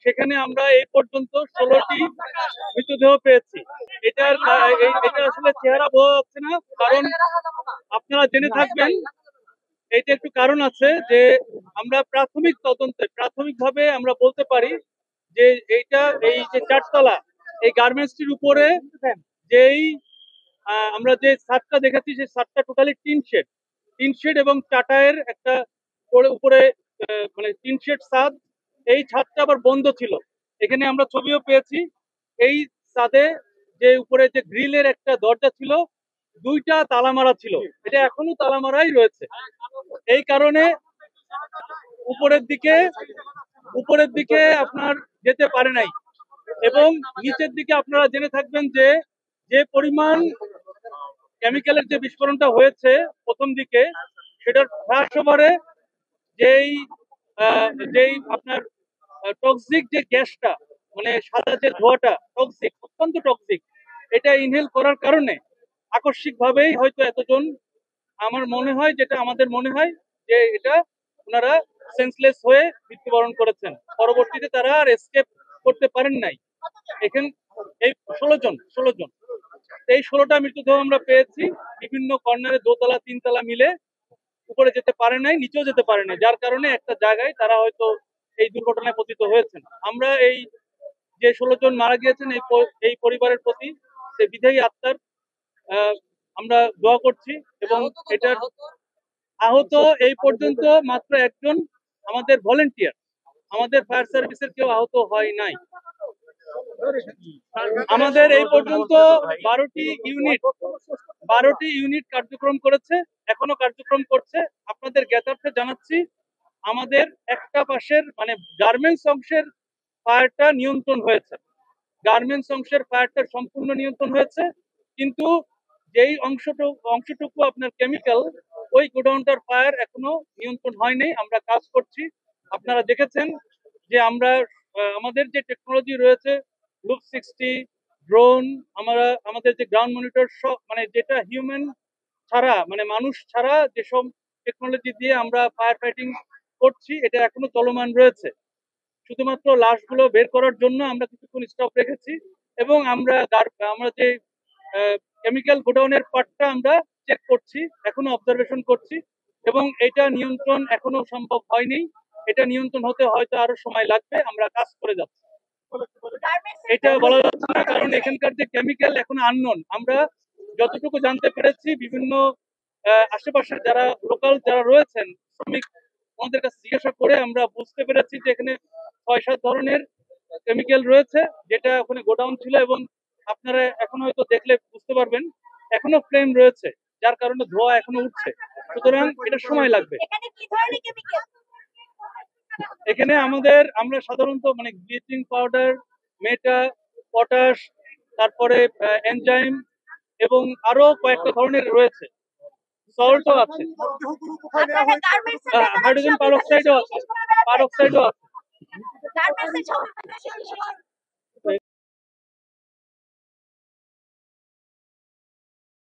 সেখানে আমরা এই পর্যন্ত 16টি মৃতদেহ পেয়েছি। এটা আসলে চেহারা বোঝা যাচ্ছে না, কারণ আপনারা জেনে থাকবেন এইটা একটু কারণ আছে যে আমরা প্রাথমিকভাবে আমরা বলতে পারি যে এই যে চারতলা এই গার্মেন্টসটির উপরে যেই আমরা যে ছাদটা দেখেছি সেই ছাদটা টোটালি টিন শেড এবং টাটায়ের একটা উপরে মানে টিন শেড ছাদ। এই ছাদটা আবার বন্ধ ছিল। এখানে আমরা ছবিও পেয়েছি। এই ছাদে যে উপরে যে গ্রিলের একটা দরজা ছিল, দুইটা তালা মারা ছিল। এটা এখনো তালা মারাই রয়েছে। এই কারণে উপরের দিকে উপরের দিকে আপনার যেতে পারে নাই। এবং নিচের দিকে আপনারা জেনে থাকবেন যে যে পরিমাণ কেমিক্যালের যে বিস্ফোরণটা হয়েছে প্রথম দিকে, সেটার ফ্ল্যাশ ওভারে যেই যেই আপনার টক্সিক যে গ্যাসটা, মানে সাদা যে ধোঁয়াটা টক্সিক, অত্যন্ত টক্সিক, এটা ইনহেল করার কারণে আকস্মিক ভাবেই হয়তো এতজন, আমার মনে হয়, যেটা আমাদের মনে হয় যে এটা ওনারা সেন্সলেস হয়ে মৃত্যুবরণ করেছেন। পরবর্তীতে তারা আর এসকেপ করতে পারেন নাই। এখানে এই 16 জন এই 16টা মৃতদেহ আমরা পেয়েছি। বিভিন্ন কর্নারে দোতলা তিনতলা মিলে উপরে যেতে পারে নাই, নিচেও যেতে পারে নাই, যার কারণে একটা জায়গায় তারা হয়তো এই দুর্ঘটনায় পতিত হয়েছেন। আমরা এই যে 16 জন মারা গিয়েছেন এই পরিবারের প্রতি যে বিধায়ী আত্মার আহ, আমরা দোয়া করছি। এবং এটার আহত এই পর্যন্ত মাত্র একজন আমাদের ভলেন্টিয়ার, আমাদের ফায়ার সার্ভিসের কেউ আহত হয় নাই। আমাদের এই পর্যন্ত 12টি ইউনিট কার্যক্রম করেছে, এখনো কার্যক্রম করছে। আপনাদের জ্ঞাতার্থে জানাচ্ছি, আমাদের একটা পাশের মানে গার্মেন্টস অংশের ফায়ারটা নিয়ন্ত্রণ হয়েছে, সম্পূর্ণ নিয়ন্ত্রণ হয়েছে। কিন্তু যেই অংশটুকু আপনার কেমিক্যাল, ওই গোডাউনটার ফায়ার এখনো নিয়ন্ত্রণ হয়নি। আমরা কাজ করছি। আপনারা দেখেছেন যে আমরা আমাদের যে টেকনোলজি রয়েছে, লুপ 60, ড্রোন, আমাদের যে গ্রাউন্ড মনিটর, সব মানে যেটা হিউম্যান ছাড়া, মানে মানুষ ছাড়া যেসব টেকনোলজি দিয়ে আমরা ফায়ার ফাইটিং করছি, এটা এখনো চলমান রয়েছে। শুধুমাত্র লাশগুলো বের করার জন্য আমরা কিছুক্ষণ স্টপ রেখেছি। এবং আমরা যে কেমিক্যাল গোডাউনের পার্টটা আমরা চেক করছি, এখনো অবজারভেশন করছি। এবং এটা নিয়ন্ত্রণ এখনো সম্ভব হয়নি। এটা নিয়ন্ত্রণ হতে হয়তো আরো সময় লাগবে। আমরা কাজ করে যাচ্ছি। এটা বলা যাচ্ছে না, কারণ এখানকার যে কেমিক্যাল এখনো আননোন। আমরা যতটুকু জানতে পেরেছি, বিভিন্ন আশেপাশের যারা লোকাল যারা রয়েছেন শ্রমিক, আমাদের কাছে জিজ্ঞাসা করে আমরা বুঝতে পেরেছি যে এখানে 6-7 ধরনের কেমিক্যাল রয়েছে, যেটা ওখানে গোডাউন ছিল। এবং আপনারা এখন হয়তো দেখলে বুঝতে পারবেন এখনো ফ্লেম রয়েছে, যার কারণে ধোঁয়া এখনো উঠছে। সুতরাং এটা সময় লাগবে। এখানে আমরা সাধারণত মানে ব্লিচিং পাউডার, মেটা, পটাশ, তারপরে এনজাইম এবং আরো কয়েকটা ধরনের রয়েছে, সল্টও আছে, হাইড্রোজেন পারঅক্সাইডও আছে।